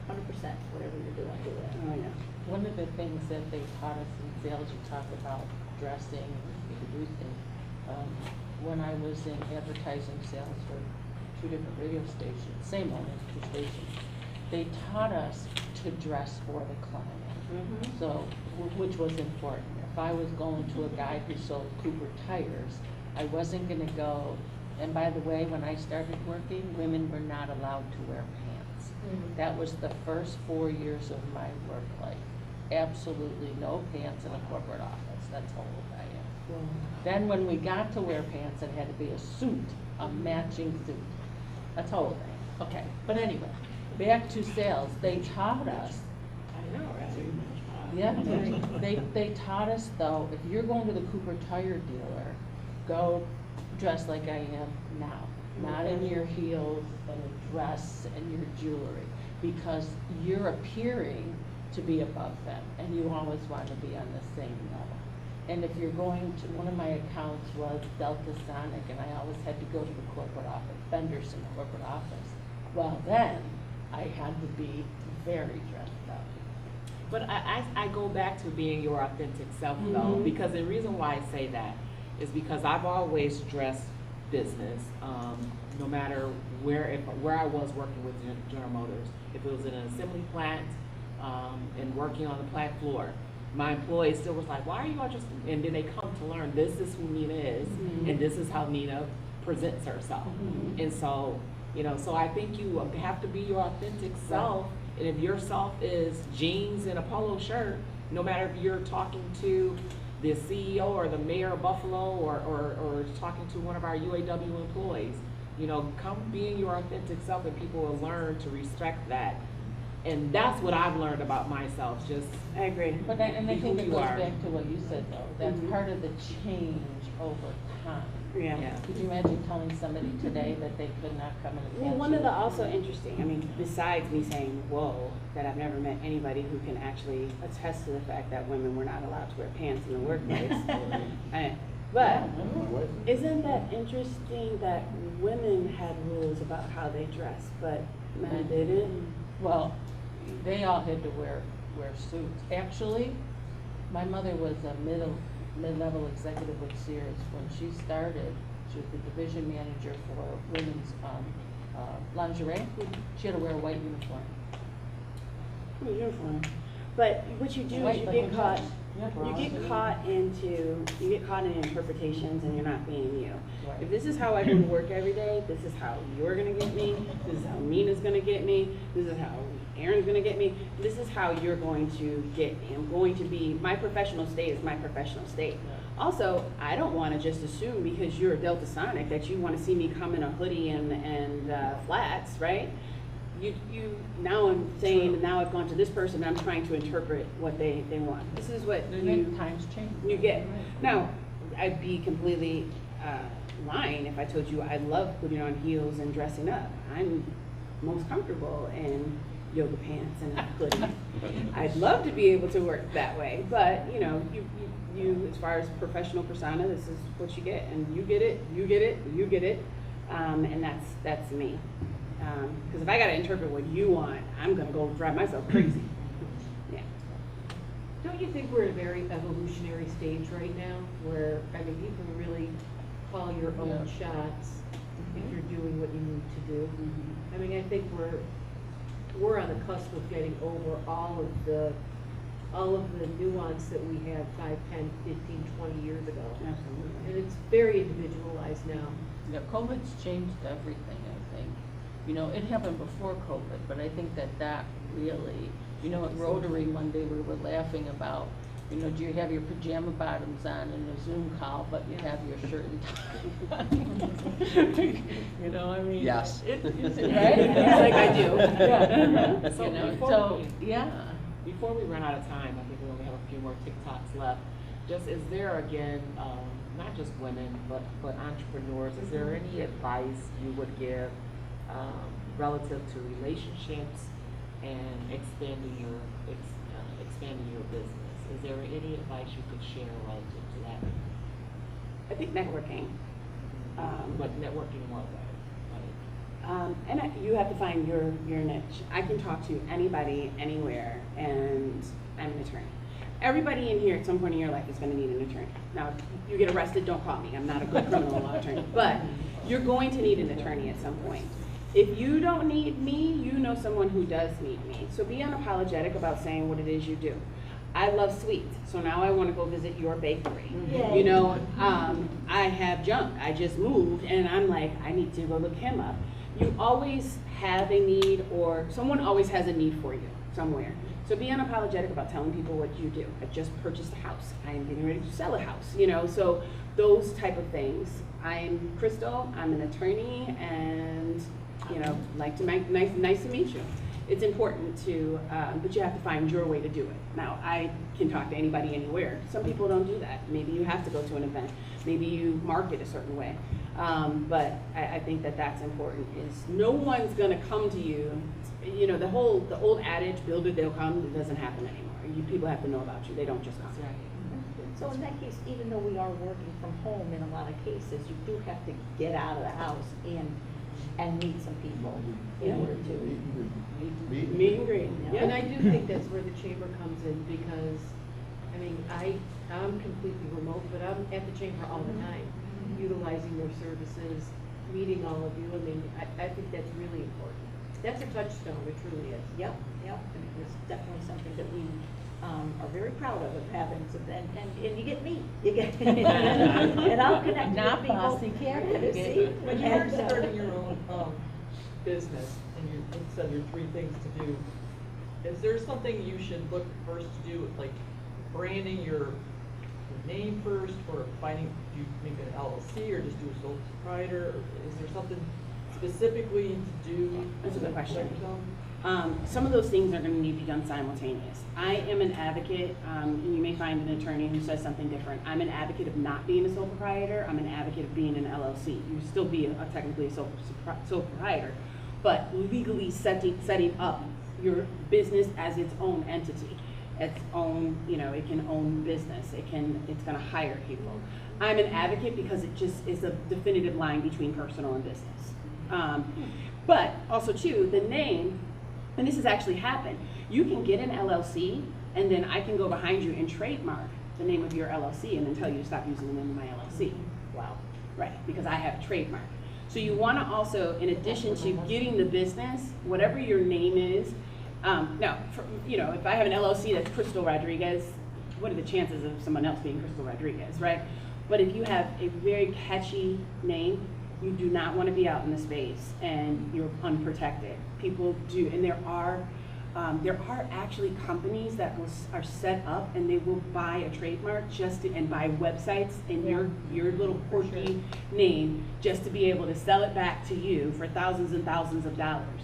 100%, whatever you're doing, do that. Oh, yeah. One of the things that they taught us in sales, you talk about dressing and producing. When I was in advertising sales for 2 different radio stations, same one, 2 stations, they taught us to dress for the client. Mhm. So, which was important. If I was going to a guy who sold Cooper tires, I wasn't gonna go, and by the way, when I started working, women were not allowed to wear pants. That was the first 4 years of my work life. absolutely no pants in a corporate office. That's how old I am. Then when we got to wear pants, it had to be a suit, a matching suit. That's how old I am. Okay, but anyway, back to sales. They taught us. I know, right? Yeah, they taught us though, if you're going to the Cooper tire dealer, go dressed like I am now. Not in your heels and a dress and your jewelry, because you're appearing to be above them and you always want to be on the same level. And if you're going to, one of my accounts was Delta Sonic, and I always had to go to the corporate office, Benderson corporate office. Well, then I had to be very dressed up. But I go back to being your authentic self though, because the reason why I say that is because I've always dressed business, no matter where I was working with General Motors. If it was in an assembly plant and working on the plant floor, my employees still was like, why are you all just, and then they come to learn this is who Nina is, and this is how Nina presents herself. And so, you know, so I think you have to be your authentic self. And if your self is jeans and a polo shirt, no matter if you're talking to the CEO or the mayor of Buffalo or talking to one of our UAW employees, you know, come being your authentic self, and people will learn to respect that. And that's what I've learned about myself, just I agree. But and I be think who it you goes are. back to what you said though. That's part of the change over time. Yeah. Could you imagine telling somebody today that they could not come in a Well, pants one of the suit? also interesting, I mean, besides me saying, whoa, that I've never met anybody who can actually attest to the fact that women were not allowed to wear pants in the workplace. But isn't that interesting that women had rules about how they dressed, but men didn't? Well, they all had to wear suits. Actually, my mother was a mid-level executive with Sears. When she started, she was the division manager for women's lingerie. She had to wear a white uniform. Uniform. But what you do is White you like get a caught. judge. Yeah, You get caught in interpretations, and you're not being you. Right. If this is how I go to work every day, this is how you're gonna get me, this is how Nina's gonna get me, this is how Aaron's gonna get me, this is how you're going to get me. I'm going to be, my professional state is my professional state. Also, I don't wanna just assume because you're a Delta Sonic that you wanna see me come in a hoodie and flats, right? You now I'm saying, now I've gone to this person and I'm trying to interpret what they want. This is what Times change. you get. Now, I'd be completely lying if I told you I love putting on heels and dressing up. I'm most comfortable in yoga pants and a hoodie. I'd love to be able to work that way, but you know, you as far as professional persona, this is what you get, and you get it, you get it, you get it, and that's me. Because if I got to interpret what you want, I'm gonna go drive myself crazy. Yeah. Don't you think we're at a very evolutionary stage right now, where, I mean, you can really call your own shots if you're doing what you need to do? I mean, I think we're on the cusp of getting over all of the nuance that we had 5, 10, 15, 20 years ago. Absolutely. And it's very individualized now. Yeah, COVID's changed everything, I think. You know, it happened before COVID, but I think that really, you know, at Rotary Monday, we were laughing about, you know, do you have your pajama bottoms on in a Zoom call, but you have your shirt and tie? You know, I mean. Yes. Right? It's like I do. Yeah. So You know, before so, yeah. Before we run out of time, I think we only have a few more TikToks left. Just, is there again, not just women, but entrepreneurs, is there any advice you would give relative to relationships and expanding your business? Is there any advice you could share relative to that? I think networking. But networking in what way? And you have to find your niche. I can talk to anybody, anywhere, and I'm an attorney. Everybody in here at some point in your life is going to need an attorney. Now, if you get arrested, don't call me. I'm not a good criminal law attorney. But you're going to need an attorney at some point. If you don't need me, you know someone who does need me. So be unapologetic about saying what it is you do. I love sweets, so now I want to go visit your bakery. Yay. You know, I have junk. I just moved, and I'm like, I need to go look him up. You always have a need, or someone always has a need for you. somewhere. So be unapologetic about telling people what you do. I just purchased a house. I am getting ready to sell a house, you know, so those type of things. I'm Crystal, I'm an attorney, and, you know, like to make, nice to meet you. It's important to, but you have to find your way to do it. Now, I can talk to anybody anywhere. Some people don't do that. Maybe you have to go to an event. Maybe you market a certain way. But I think that that's important, is no one's gonna come to you. You know, the old adage, build it, they'll come, it doesn't happen anymore. People have to know about you, they don't just come. So in that case, even though we are working from home in a lot of cases, you do have to get out of the house and meet some people in order to Meet and greet. And I do think that's where the chamber comes in, because, I mean, I'm completely remote, but I'm at the chamber all the time, utilizing their services, meeting all of you. I mean, I think that's really important. That's a touchstone, it truly is. Yep. And it's definitely something that we are very proud of having, and you get me. You get, and I'll connect you with people. Bossy can't See? When you are starting your own business, and you said your 3 things to do, is there something you should look first to do, like branding your name first, or finding, do you make an LLC, or just do a sole proprietor, or is there something specifically to do? That's a good question. Some of those things are going to need to be done simultaneous. I am an advocate, and you may find an attorney who says something different. I'm an advocate of not being a sole proprietor. I'm an advocate of being an LLC. You still be technically a sole proprietor, but legally setting up your business as its own entity, its own, you know, it can own business. It's going to hire people. I'm an advocate because it just is a definitive line between personal and business. But also too, the name. And this has actually happened. You can get an LLC, and then I can go behind you and trademark the name of your LLC and then tell you to stop using the name of my LLC. Wow. Right, because I have a trademark. So you want to also, in addition to getting the business, whatever your name is, now, you know, if I have an LLC that's Crystal Rodriguez, what are the chances of someone else being Crystal Rodriguez, right? But if you have a very catchy name, you do not want to be out in the space and you're unprotected. People do, and there are actually companies that are set up and they will buy a trademark and buy websites in your little quirky name just to be able to sell it back to you for thousands and thousands of dollars.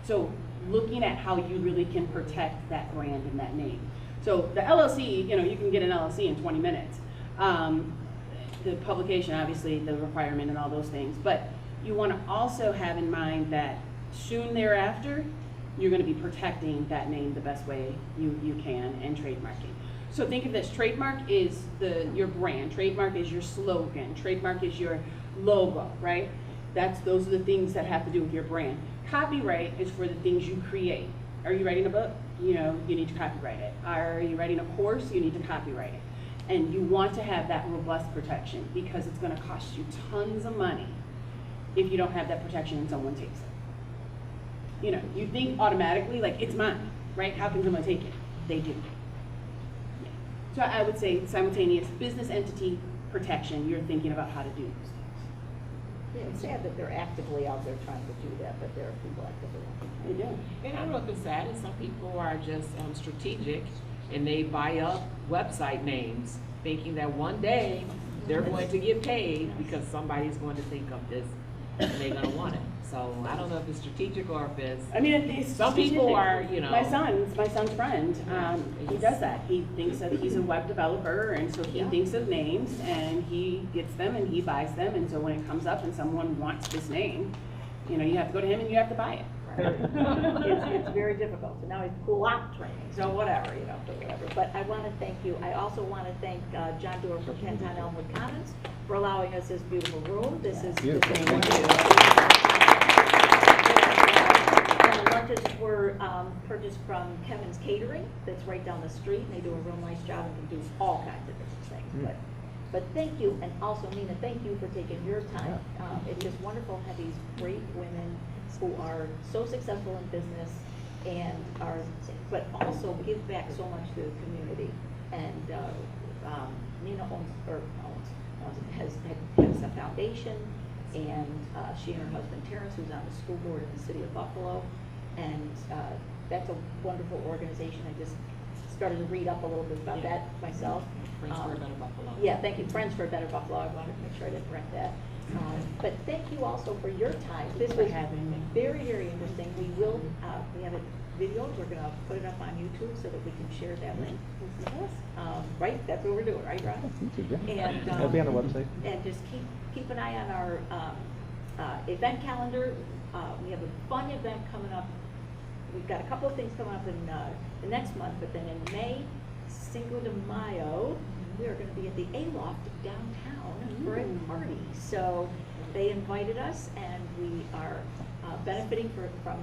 So looking at how you really can protect that brand and that name. So the LLC, you know, you can get an LLC in 20 minutes. The publication, obviously, the requirement and all those things, but you want to also have in mind that soon thereafter, you're going to be protecting that name the best way you can and trademarking. So think of this, trademark is your brand, trademark is your slogan, trademark is your logo, right? Those are the things that have to do with your brand. Copyright is for the things you create. Are you writing a book? You know, you need to copyright it. Are you writing a course? You need to copyright it. And you want to have that robust protection because it's going to cost you tons of money if you don't have that protection and someone takes it. You know, you think automatically, like, it's mine, right? How can someone take it? They do. Yeah. So I would say simultaneous business entity protection, you're thinking about how to do those things. Yeah, it's sad that they're actively out there trying to do that, but there are people actively out They there. do. And I don't know if it's sad, and some people are just strategic, and they buy up website names, thinking that one day they're going to get paid because somebody's going to think of this and they're going to want it. So I don't know if it's strategic or if it's. I mean, it's some people are, you know. My son's friend. He does that. He thinks that he's a web developer, and so he thinks of names, and he gets them and he buys them. And so when it comes up and someone wants this name, you know, you have to go to him and you have to buy it. It's very difficult. So now he's co-op training, so whatever, you know, whatever. But I want to thank you. I also want to thank John Doerr for 10 Elmwood Commons for allowing us this beautiful room. This is lunches were purchased from Kevin's Catering. That's right down the street. And they do a real nice job and can do all kinds of different things. But thank you, and also Nina, thank you for taking your time. It's just wonderful to have these great women who are so successful in business and but also give back so much to the community. And Nina has a foundation, and she and her husband Terrence, who's on the school board in the city of Buffalo, and that's a wonderful organization. I just started to read up a little bit about Yeah. that myself. Friends for a Better Buffalo. Yeah, thank you, Friends for a Better Buffalo. I wanted to make sure I didn't wreck that. But thank you also for your time. This For was having me. very, very interesting. We will, we have a video. We're gonna put it up on YouTube so that we can share that link. Right, that's what we're doing, right, Ron? And, It'll be on the website. And just keep an eye on our event calendar. We have a fun event coming up. We've got a couple of things coming up in the next month, but then in May, Cinco de Mayo, we are going to be at the A-Loft downtown for a party. So they invited us, and we are benefiting from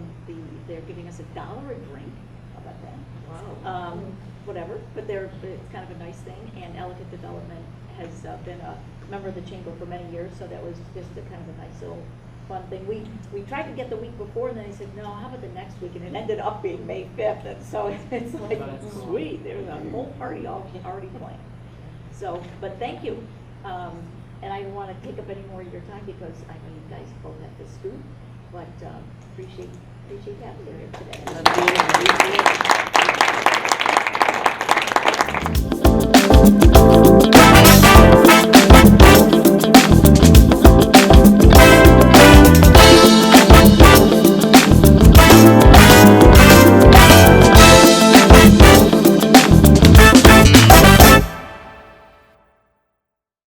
they're giving us $1 a drink. How about that? Wow. Whatever, but it's kind of a nice thing. And Elegant Development has been a member of the chamber for many years, so that was just a kind of a nice little fun thing. We tried to get the week before, and then they said, no, how about the next week? And it ended up being May 5th, and so it's like, that's cool. sweet, there's a whole party already planned. So, but thank you. And I don't want to take up any more of your time because I know you guys both have to scoot, but appreciate having you here today.